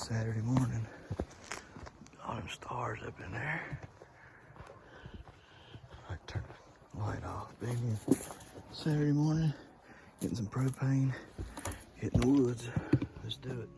Saturday morning. All them stars up in there. I turn the light off. Baby, Saturday morning, getting some propane, hitting the woods. Let's do it.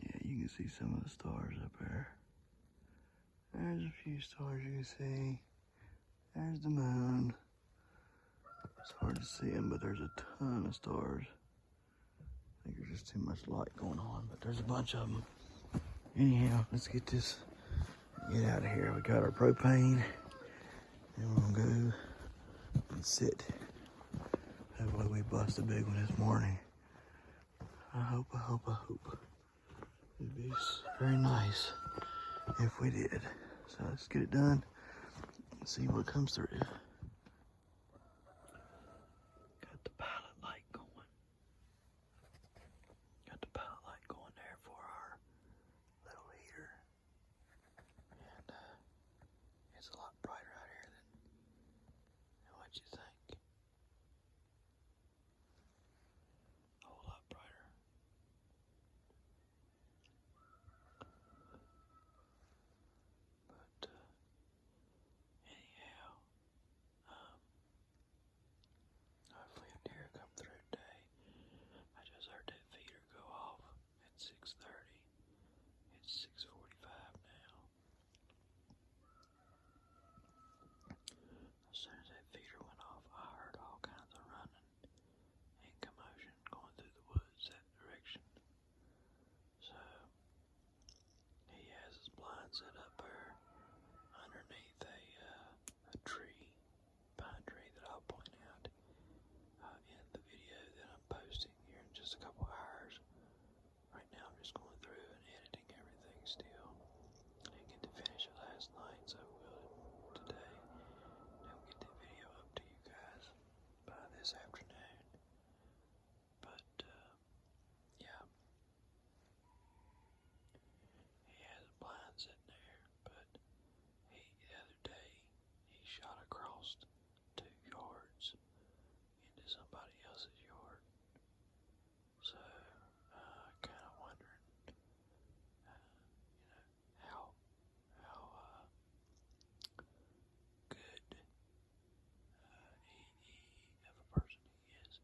Yeah, you can see some of the stars up there. There's a few stars you can see. There's the moon. It's hard to see them, but there's a ton of stars. I think there's just too much light going on, but there's a bunch of them. Anyhow, let's get out of here. We got our propane, and we're gonna go and sit. Hopefully we bust a big one this morning. I hope. It'd be very nice if we did. So let's get it done and see what comes through. Got the pilot light going. Got the pilot light going there for our little heater. And it's a lot brighter out here than what you think. A whole lot brighter. But anyhow, hopefully a deer come through today. I just heard that feeder go off at 6:30. It's 6:45 now. As soon as that feeder went off, I heard all kinds of running and commotion going through the woods that direction. So he has his blind set up there underneath a tree, pine tree that I'll point out in the video that I'm posting here in just a couple hours. Right now I'm just going through and editing everything still. I didn't get to finish it last night, so we'll today. Then we'll get the video up to you guys by this afternoon. But yeah, he has a blind sitting there, but the other day he shot across 2 yards into somebody else's yard. So kind of wondering, how good he of a person he is.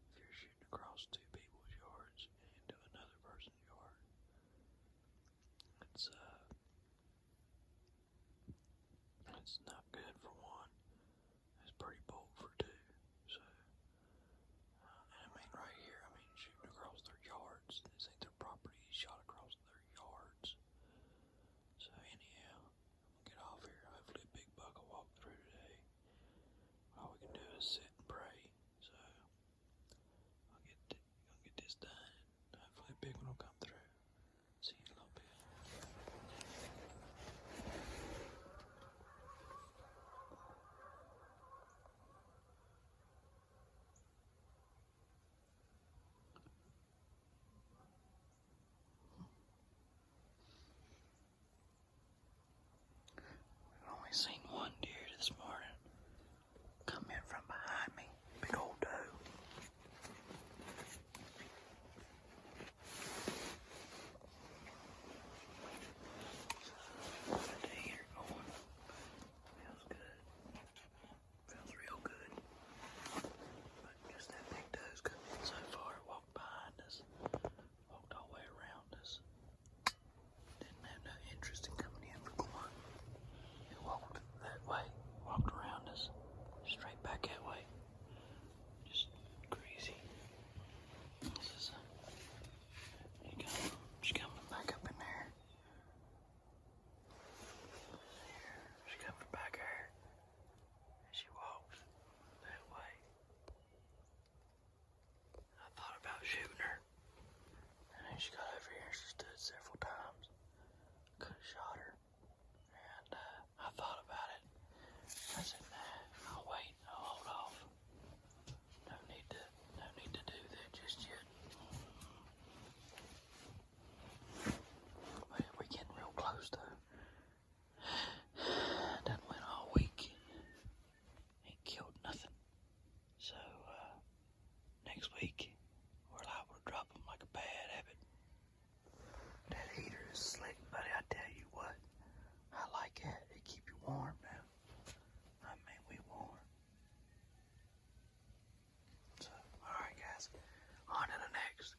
If you're shooting across 2 people's yards into another person's yard, it's not good for one. It's pretty bold for 2. So, and I mean right here, shooting across their yards. This ain't their property. He shot across their yards. So anyhow, I'm gonna get off here. Hopefully a big buck will walk through today. All we can do is sit and pray. So I'll get this done. Hopefully a big one will come through. See you in a little bit. she got over here and she stood several times. Could have shot her. And I thought about it. I said, nah, I'll wait. I'll hold off. No need to do that just yet. But we're getting real close though. Done went all week. Ain't killed nothing. So next week we're liable to drop them like a bad habit. That heater is slick, buddy. I tell you what, I like it. It keep you warm now. I mean, we warm. So, all right, guys, on to the next.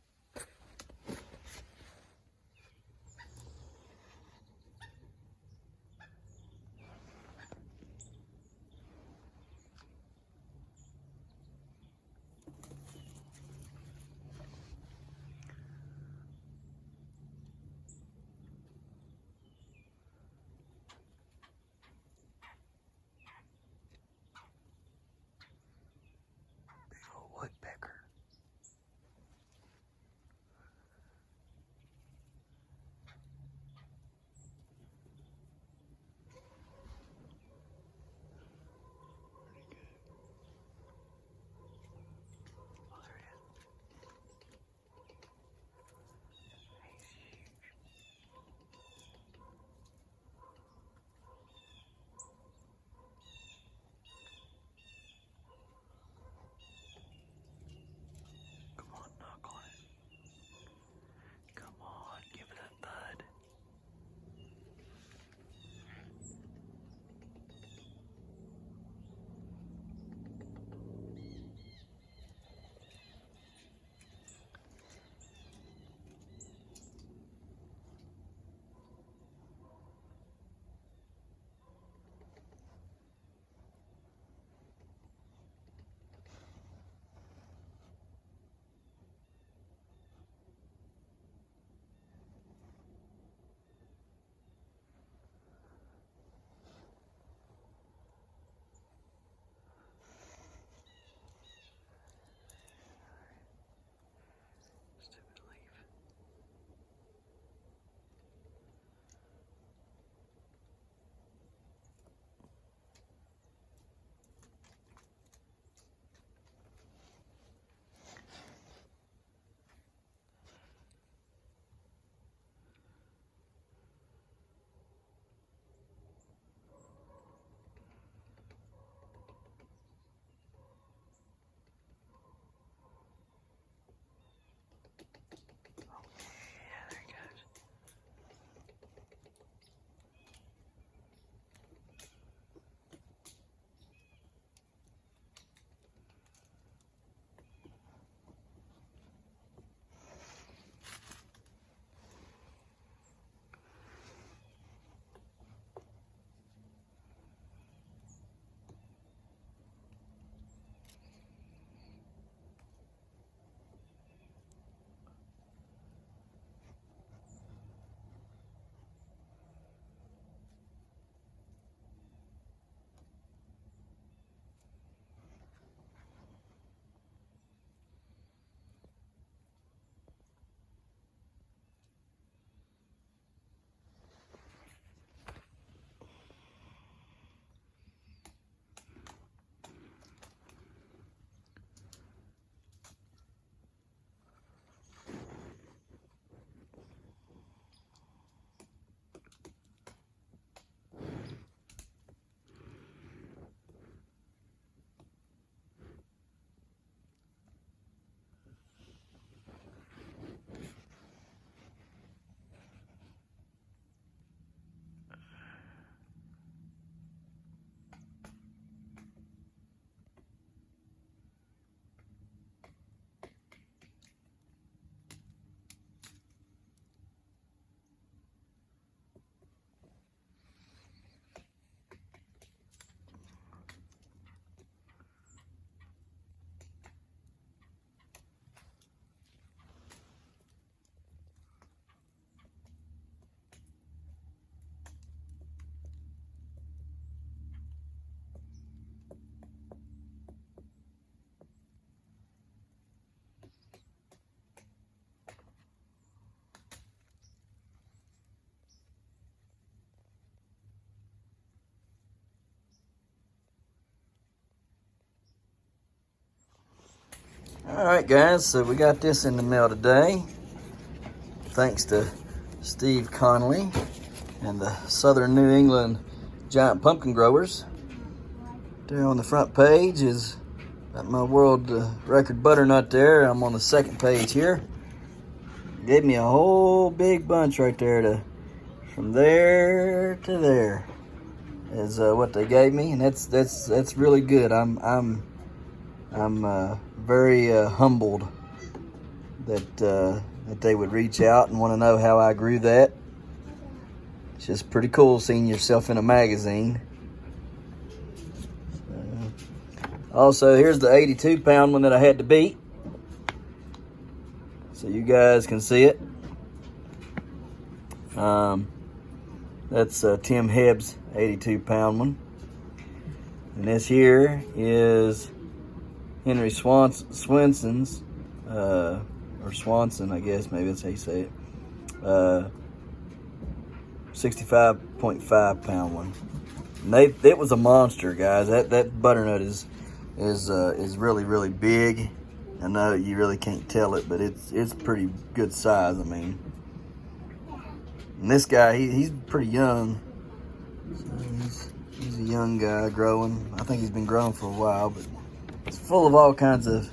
Alright guys, so we got this in the mail today. Thanks to Steve Connolly and the Southern New England Giant Pumpkin Growers. There on the front page is got my World Record Butternut there. I'm on the second page here. Gave me a whole big bunch right there from there to there is what they gave me, and that's really good. I'm very humbled that they would reach out and want to know how I grew that. It's just pretty cool seeing yourself in a magazine. Also, here's the 82-pound one that I had to beat, so you guys can see it. That's Tim Hebb's 82-pound one. And this here is Henry Swanson's, or Swanson, I guess, maybe that's how you say it, 65.5-pound one. And it was a monster, guys. That butternut is really, really big. I know you really can't tell it, but it's pretty good size. I mean, and this guy, he's pretty young. So he's a young guy growing. I think he's been growing for a while, but it's full of all kinds of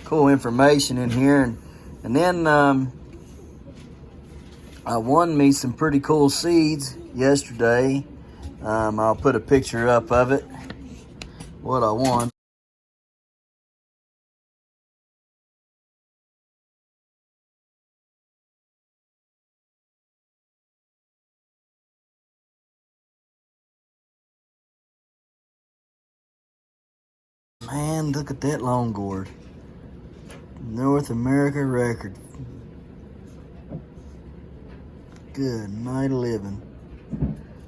cool information in here. And then I won me some pretty cool seeds yesterday. I'll put a picture up of it, what I won. Man, look at that long gourd. North America record. Good night of living.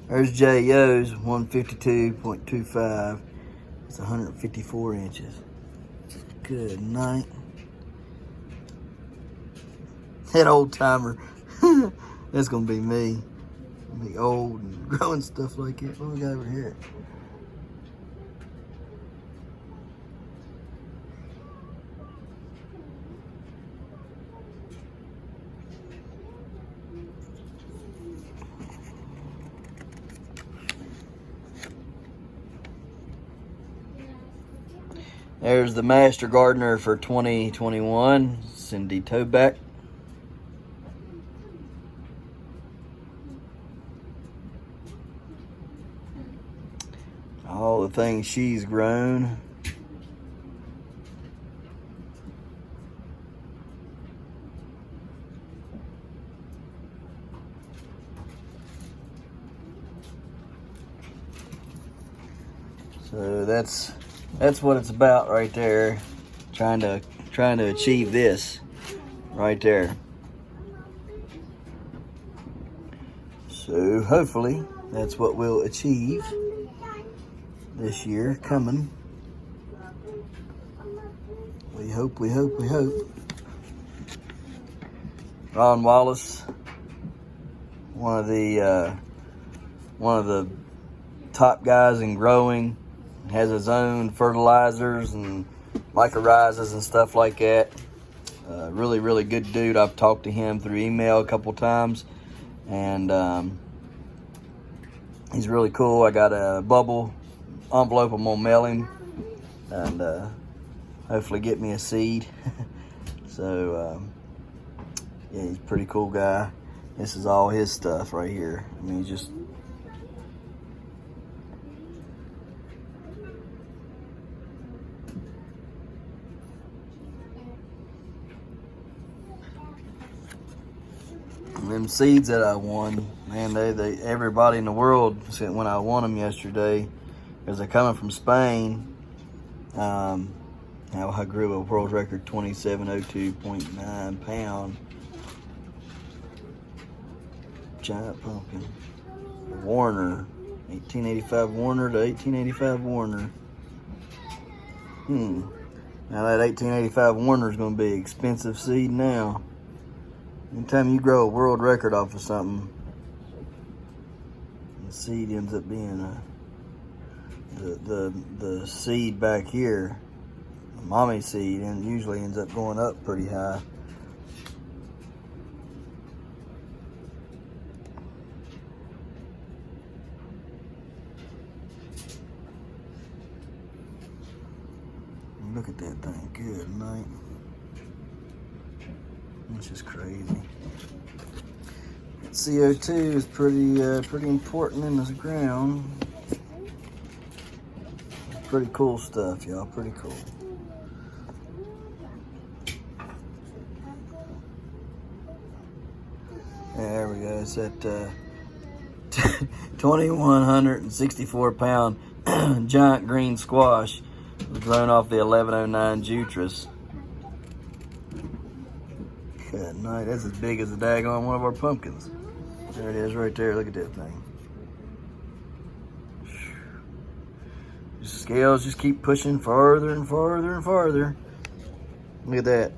There's J.O.'s 152.25. It's 154 inches. Good night. That old timer. That's gonna be me. Be old and growing stuff like that. What we got over here? There's the Master Gardener for 2021, Cindy Toback. All the things she's grown. So that's what it's about right there. Trying to achieve this right there. So hopefully that's what we'll achieve this year coming. We hope. Ron Wallace, one of the top guys in growing, has his own fertilizers and mycorrhizas and stuff like that. Really, really good dude. I've talked to him through email a couple times, and he's really cool. I got a bubble envelope I'm gonna mail him, and hopefully get me a seed. So yeah, he's a pretty cool guy. This is all his stuff right here. I mean, just them seeds that I won, man, they everybody in the world said when I won them yesterday, because they're coming from Spain. How I grew a world record 2702.9 pound giant pumpkin. Warner, 1885 Warner to 1885 Warner. Now that 1885 Warner is going to be expensive seed now. Anytime you grow a world record off of something, the seed ends up being the seed back here. I mommy seed and usually ends up going up pretty high. Look at that thing, good night. It's just crazy. CO2 is pretty important in this ground. Pretty cool stuff, y'all. Pretty cool. There we go. It's at 2,164 pound giant green squash. It was grown off the 1109 Jutras. Good night. That's as big as the daggone one of our pumpkins. There it is right there. Look at that thing. The scales just keep pushing farther and farther and farther. Look at that.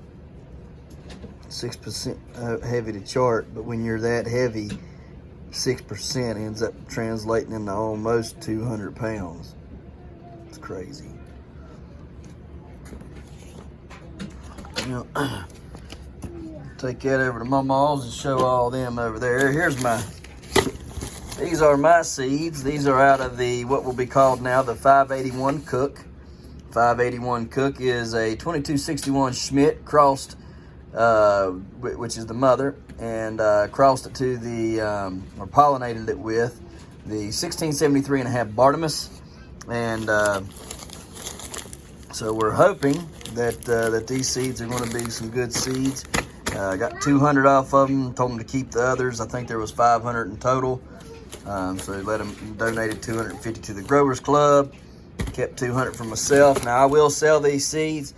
6% heavy to chart, but when you're that heavy, 6% ends up translating into almost 200 pounds. It's crazy. You know, take that over to Mama's and show all them over there. These are my seeds. These are out of the, what will be called now the 581 Cook. 581 Cook is a 2261 Schmidt crossed, which is the mother, and crossed it to the, or pollinated it with the 1673 and a half Bartimus. And so we're hoping that these seeds are going to be some good seeds. Got 200 off of them. Told them to keep the others. I think there was 500 in total. So let them donated 250 to the Growers Club. Kept 200 for myself. Now I will sell these seeds.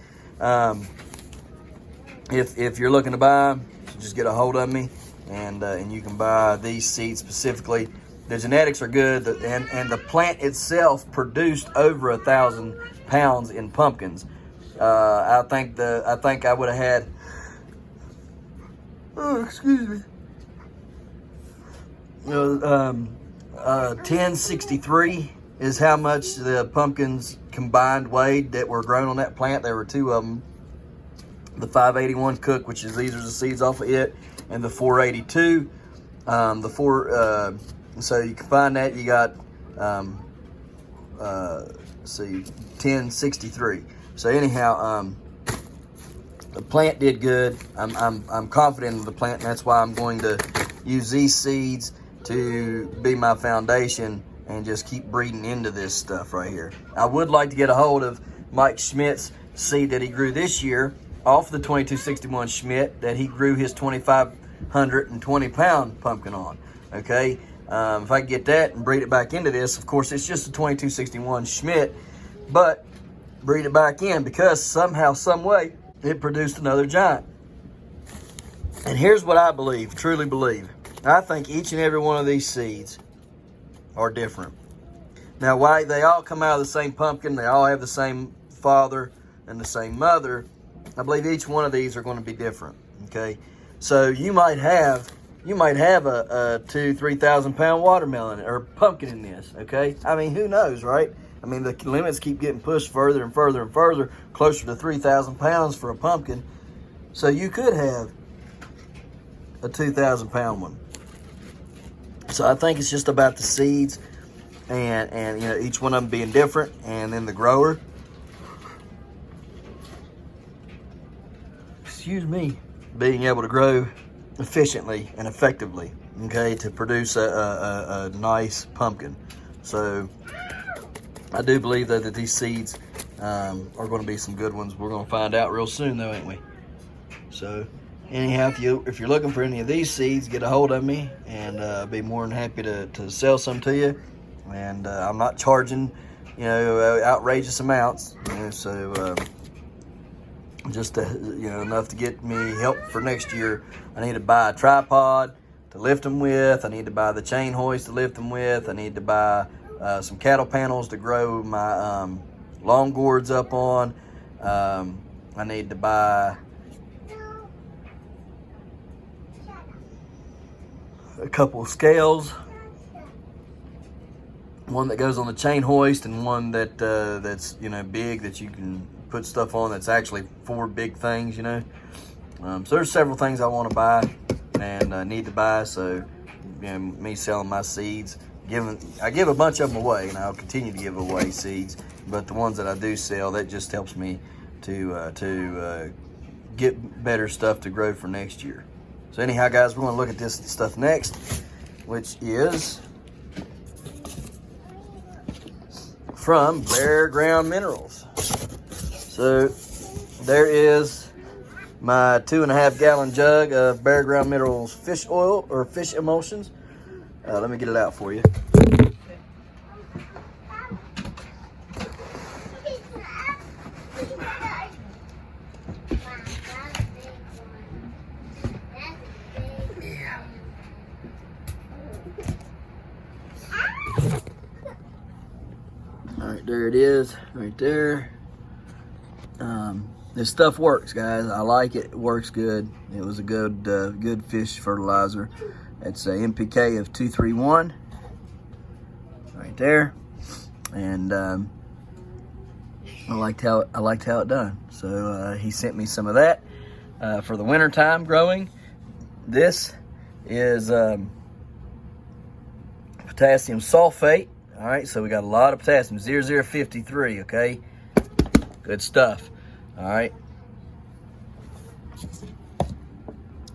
If you're looking to buy them, just get a hold of me, and you can buy these seeds specifically. The genetics are good, and the plant itself produced over 1,000 pounds in pumpkins. I think I would have had. Oh, excuse me. 1063 is how much the pumpkins combined weighed that were grown on that plant. There were two of them. The 581 Cook, which is these are the seeds off of it, and the 482. So you can find that. You got see 1063. So anyhow, the plant did good. I'm confident in the plant, and that's why I'm going to use these seeds to be my foundation and just keep breeding into this stuff right here. I would like to get a hold of Mike Schmidt's seed that he grew this year off the 2261 Schmidt that he grew his 2,520 pound pumpkin on. Okay, if I can get that and breed it back into this, of course it's just a 2261 Schmidt, but breed it back in because somehow, some way, it produced another giant. And here's what I believe, truly believe. I think each and every one of these seeds are different. Now, why they all come out of the same pumpkin, they all have the same father and the same mother. I believe each one of these are going to be different. Okay, so you might have a 2,000-3,000 pound watermelon or pumpkin in this. Okay, I mean, who knows, right? I mean, the limits keep getting pushed further and further and further, closer to 3,000 pounds for a pumpkin. So you could have a 2,000 pound one. So I think it's just about the seeds and you know, each one of them being different, and then the grower, excuse me, being able to grow efficiently and effectively, okay, to produce a nice pumpkin. So I do believe that these seeds are going to be some good ones. We're going to find out real soon, though, ain't we? So anyhow, if you're looking for any of these seeds, get a hold of me, and I'll be more than happy to sell some to you. And I'm not charging, you know, outrageous amounts, you know, so just to, you know, enough to get me help for next year. I need to buy a tripod to lift them with. I need to buy the chain hoist to lift them with. I need to buy some cattle panels to grow my long gourds up on. I need to buy a couple of scales, one that goes on the chain hoist and one that that's, you know, big, that you can put stuff on that's actually for big things, you know. So there's several things I want to buy and need to buy. So, you know, me selling my seeds, I give a bunch of them away, and I'll continue to give away seeds. But the ones that I do sell, that just helps me to get better stuff to grow for next year. So anyhow, guys, we're going to look at this stuff next, which is from Bare Ground Minerals. So there is my 2.5 gallon jug of Bare Ground Minerals fish oil or fish emulsions. Let me get it out for you. All right, there it is, right there. This stuff works, guys. I like it. It works good. It was a good fish fertilizer. It's a NPK of 231, right there, and I liked how it done. So he sent me some of that for the winter time growing. This is potassium sulfate. All right, so we got a lot of potassium, 0053. Okay, good stuff. All right,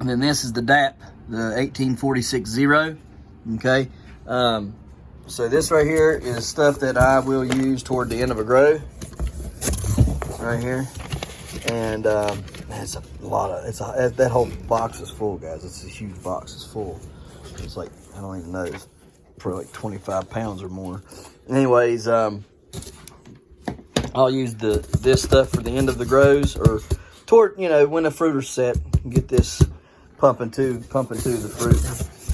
and then this is the DAP, the 1846-0. Okay, so this right here is stuff that I will use toward the end of a grow. Right here, and it's a lot of that whole box is full, guys. It's a huge box. It's full. It's like, I don't even know. It's probably like 25 pounds or more. Anyways, I'll use this stuff for the end of the grows, or toward, you know, when the fruit are set, get this pumping to the fruit.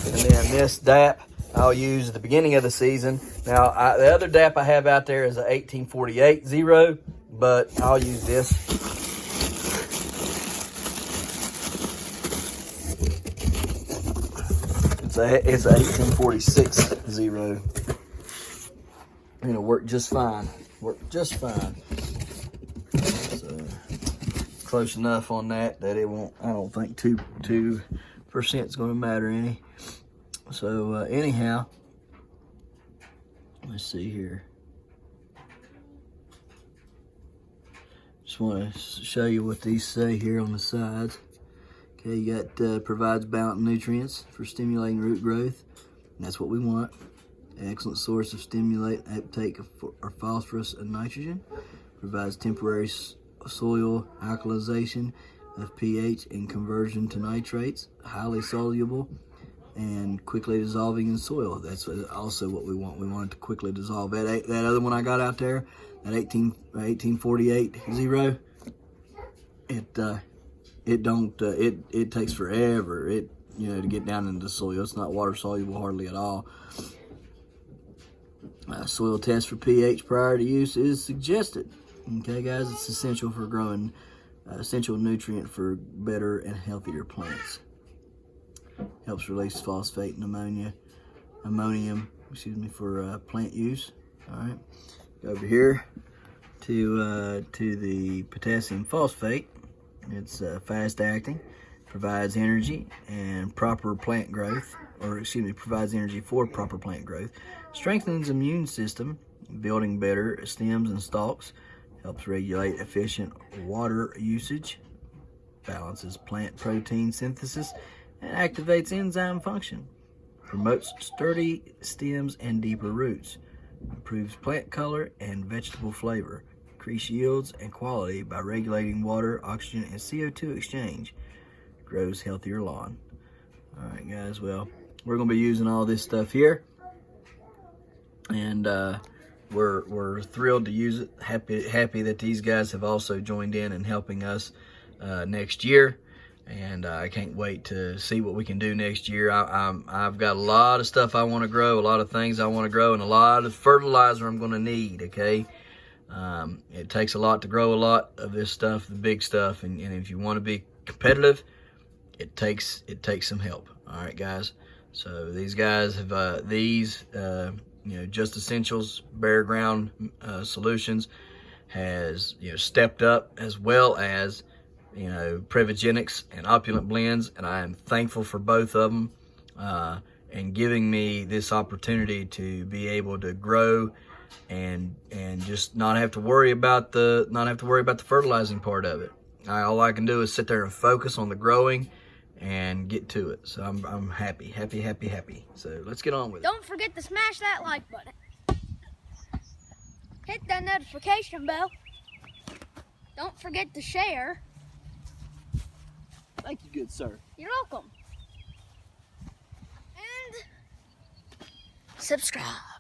And then this DAP I'll use at the beginning of the season. Now, the other DAP I have out there is a 1848-0, but I'll use this. It's a 1846-0. It'll work just fine. So, close enough on that it won't, I don't think 2% is going to matter any. So anyhow, let's see here. Just want to show you what these say here on the sides. Okay, you got provides balanced nutrients for stimulating root growth. And that's what we want. Excellent source of stimulate uptake of phosphorus and nitrogen. Provides temporary soil alkalization of pH and conversion to nitrates. Highly soluble and quickly dissolving in soil. That's also what we want. We want it to quickly dissolve. That other one I got out there, that 1848-0, it takes forever. You know, to get down into the soil. It's not water soluble hardly at all. Soil test for pH prior to use is suggested. Okay, guys, it's essential for growing, essential nutrient for better and healthier plants. Helps release phosphate and ammonium, for plant use. All right, go over here to the potassium phosphate. It's fast acting, provides energy and proper plant growth, provides energy for proper plant growth. Strengthens immune system, building better stems and stalks. Helps regulate efficient water usage. Balances plant protein synthesis and activates enzyme function. Promotes sturdy stems and deeper roots. Improves plant color and vegetable flavor. Increase yields and quality by regulating water, oxygen, and CO2 exchange. Grows healthier lawn. All right, guys. Well, we're going to be using all this stuff here, and we're thrilled to use it. Happy that these guys have also joined in and helping us next year. And I can't wait to see what we can do next year. I've got a lot of stuff I want to grow, a lot of things I want to grow, and a lot of fertilizer I'm going to need, okay? It takes a lot to grow a lot of this stuff, the big stuff, and if you want to be competitive, it takes some help. All right, guys. So these guys have Just Essentials Bare Ground Solutions has, you know, stepped up, as well as, you know, Prevogenics and Opulent Blends, and I am thankful for both of them and giving me this opportunity to be able to grow and just not have to worry about the fertilizing part of it. All I can do is sit there and focus on the growing and get to it. So I'm happy. So let's get on with it. Don't forget to smash that like button. Hit that notification bell. Don't forget to share. Thank you, good sir. You're welcome. And subscribe.